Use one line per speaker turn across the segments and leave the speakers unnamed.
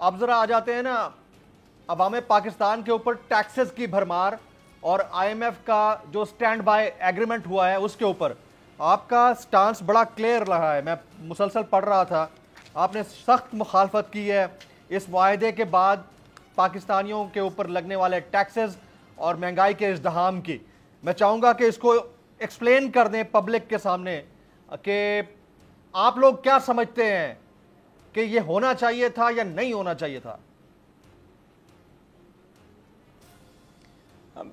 اب ذرا آ جاتے ہیں نا عوام پاکستان کے اوپر ٹیکسز کی بھرمار اور آئی ایم ایف کا جو سٹینڈ بائی ایگریمنٹ ہوا ہے اس کے اوپر آپ کا سٹانس بڑا کلیئر رہا ہے. میں مسلسل پڑھ رہا تھا, آپ نے سخت مخالفت کی ہے اس معاہدے کے بعد پاکستانیوں کے اوپر لگنے والے ٹیکسز اور مہنگائی کے ازدحام کی. میں چاہوں گا کہ اس کو ایکسپلین کر دیں پبلک کے سامنے کہ آپ لوگ کیا سمجھتے ہیں کہ یہ ہونا چاہیے تھا یا نہیں ہونا چاہیے تھا.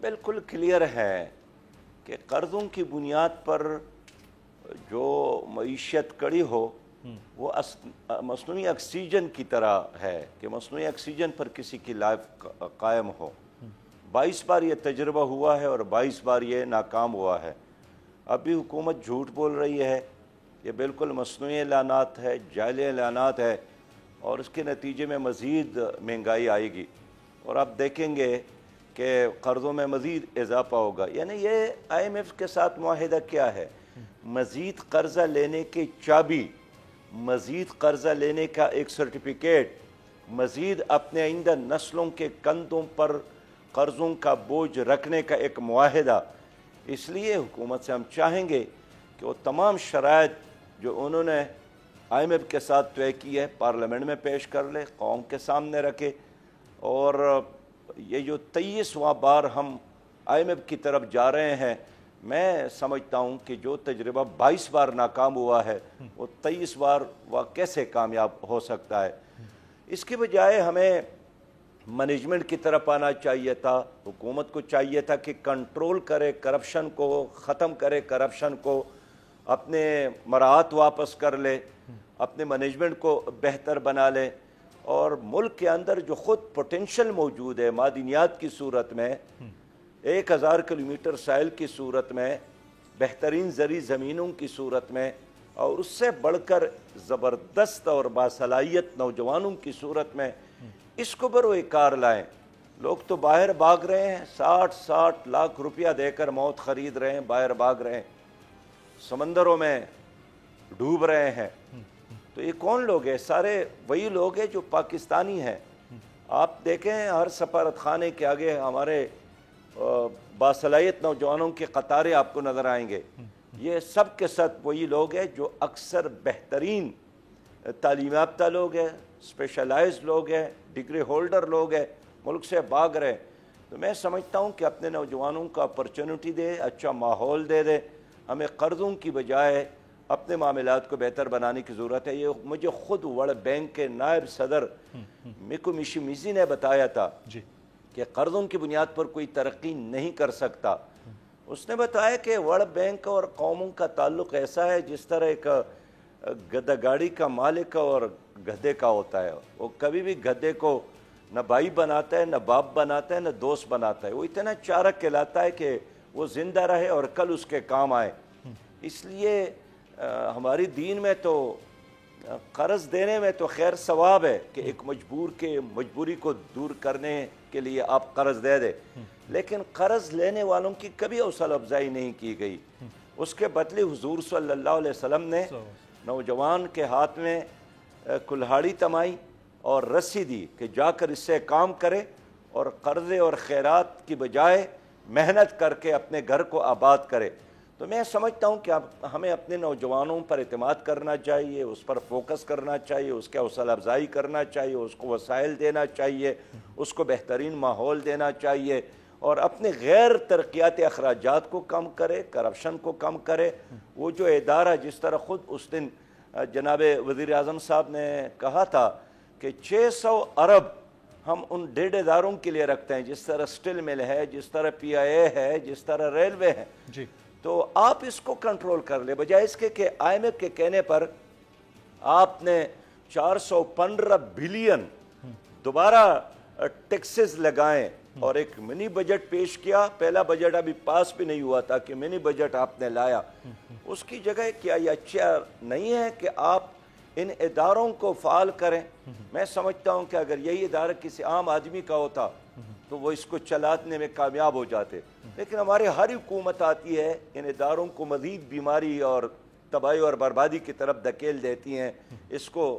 بالکل کلیئر ہے کہ قرضوں کی بنیاد پر جو معیشت کڑی ہو وہ مصنوعی آکسیجن کی طرح ہے کہ مصنوعی آکسیجن پر کسی کی لائف قائم ہو. 22 بار یہ تجربہ ہوا ہے اور 22 بار یہ ناکام ہوا ہے. اب بھی حکومت جھوٹ بول رہی ہے, یہ بالکل مصنوعی اعلانات ہے, جعلی اعلانات ہے, اور اس کے نتیجے میں مزید مہنگائی آئے گی اور آپ دیکھیں گے کہ قرضوں میں مزید اضافہ ہوگا. یعنی یہ آئی ایم ایف کے ساتھ معاہدہ کیا ہے؟ مزید قرضہ لینے کی چابی, مزید قرضہ لینے کا ایک سرٹیفکیٹ, مزید اپنے آئندہ نسلوں کے کندھوں پر قرضوں کا بوجھ رکھنے کا ایک معاہدہ. اس لیے حکومت سے ہم چاہیں گے کہ وہ تمام شرائط جو انہوں نے آئی ایم ایف کے ساتھ طے کی ہے پارلیمنٹ میں پیش کر لے, قوم کے سامنے رکھے. اور یہ جو 23واں بار ہم آئی ایم ایف کی طرف جا رہے ہیں, میں سمجھتا ہوں کہ جو تجربہ 22 بار ناکام ہوا ہے وہ 23 بار وہ کیسے کامیاب ہو سکتا ہے. اس کے بجائے ہمیں مینجمنٹ کی طرف آنا چاہیے تھا. حکومت کو چاہیے تھا کہ کنٹرول کرے کرپشن کو, ختم کرے کرپشن کو, اپنے مراعات واپس کر لے, اپنے مینجمنٹ کو بہتر بنا لے, اور ملک کے اندر جو خود پوٹینشل موجود ہے معدنیات کی صورت میں, 1000 کلومیٹر ساحل کی صورت میں, بہترین زرعی زمینوں کی صورت میں, اور اس سے بڑھ کر زبردست اور باصلاحیت نوجوانوں کی صورت میں, اس کو بروئے کار لائیں. لوگ تو باہر بھاگ رہے ہیں, 60 لاکھ روپیہ دے کر موت خرید رہے ہیں, باہر بھاگ رہے ہیں, سمندروں میں ڈوب رہے ہیں. تو یہ کون لوگ ہیں؟ سارے وہی لوگ ہیں جو پاکستانی ہیں. آپ دیکھیں ہر سفارت خانے کے آگے ہمارے باصلاحیت نوجوانوں کی قطاریں آپ کو نظر آئیں گے. یہ سب کے ساتھ وہی لوگ ہیں جو اکثر بہترین تعلیم یافتہ لوگ ہیں, اسپیشلائز لوگ ہیں, ڈگری ہولڈر لوگ ہیں, ملک سے بھاگ رہے. تو میں سمجھتا ہوں کہ اپنے نوجوانوں کو اپرچونٹی دے, اچھا ماحول دے دے. ہمیں قرضوں کی بجائے اپنے معاملات کو بہتر بنانے کی ضرورت ہے. یہ مجھے خود ورلڈ بینک کے نائب صدر میکو میشیمیزی نے بتایا تھا کہ قرضوں کی بنیاد پر کوئی ترقی نہیں کر سکتا. اس نے بتایا کہ ورلڈ بینک اور قوموں کا تعلق ایسا ہے جس طرح ایک گدھا گاڑی کا مالک اور گدھے کا ہوتا ہے. وہ کبھی بھی گدھے کو نہ بھائی بناتا ہے, نہ باپ بناتا ہے, نہ دوست بناتا ہے. وہ اتنا چارک کہلاتا ہے کہ وہ زندہ رہے اور کل اس کے کام آئے. اس لیے ہماری دین میں تو قرض دینے میں تو خیر ثواب ہے کہ ایک مجبوری کو دور کرنے کے لیے آپ قرض دے دیں, لیکن قرض لینے والوں کی کبھی حوصلہ افزائی نہیں کی گئی. اس کے بدلے حضور صلی اللہ علیہ وسلم نے نوجوان کے ہاتھ میں کلہاڑی تمائی اور رسی دی کہ جا کر اس سے کام کرے اور قرضے اور خیرات کی بجائے محنت کر کے اپنے گھر کو آباد کرے. تو میں سمجھتا ہوں کہ ہمیں اپنے نوجوانوں پر اعتماد کرنا چاہیے, اس پر فوکس کرنا چاہیے, اس کے حوصلہ افزائی کرنا چاہیے, اس کو وسائل دینا چاہیے, اس کو بہترین ماحول دینا چاہیے, اور اپنے غیر ترقیاتی اخراجات کو کم کرے, کرپشن کو کم کرے. وہ جو ادارہ جس طرح خود اس دن جناب وزیر اعظم صاحب نے کہا تھا کہ 600 ارب ہم ان 1.5 اداروں کے لیے رکھتے ہیں, جس طرح اسٹیل مل ہے, جس طرح پی آئی اے ہے, جس طرح ریلوے ہے. تو آپ اس کو کنٹرول کر لیں, بجائے اس کے کہ آئی ایم ایف کے کہنے پر آپ نے 415 بلین دوبارہ ٹیکسز لگائیں اور ایک منی بجٹ پیش کیا. پہلا بجٹ ابھی پاس بھی نہیں ہوا تھا کہ منی بجٹ آپ نے لایا. اس کی جگہ کیا یہ اچھا نہیں ہے کہ آپ ان اداروں کو فعال کریں؟ میں سمجھتا ہوں کہ اگر یہی ادارہ کسی عام آدمی کا ہوتا تو وہ اس کو چلانے میں کامیاب ہو جاتے. لیکن ہماری ہر حکومت آتی ہے ان اداروں کو مزید بیماری اور تباہی اور بربادی کی طرف دھکیل دیتی ہیں, اس کو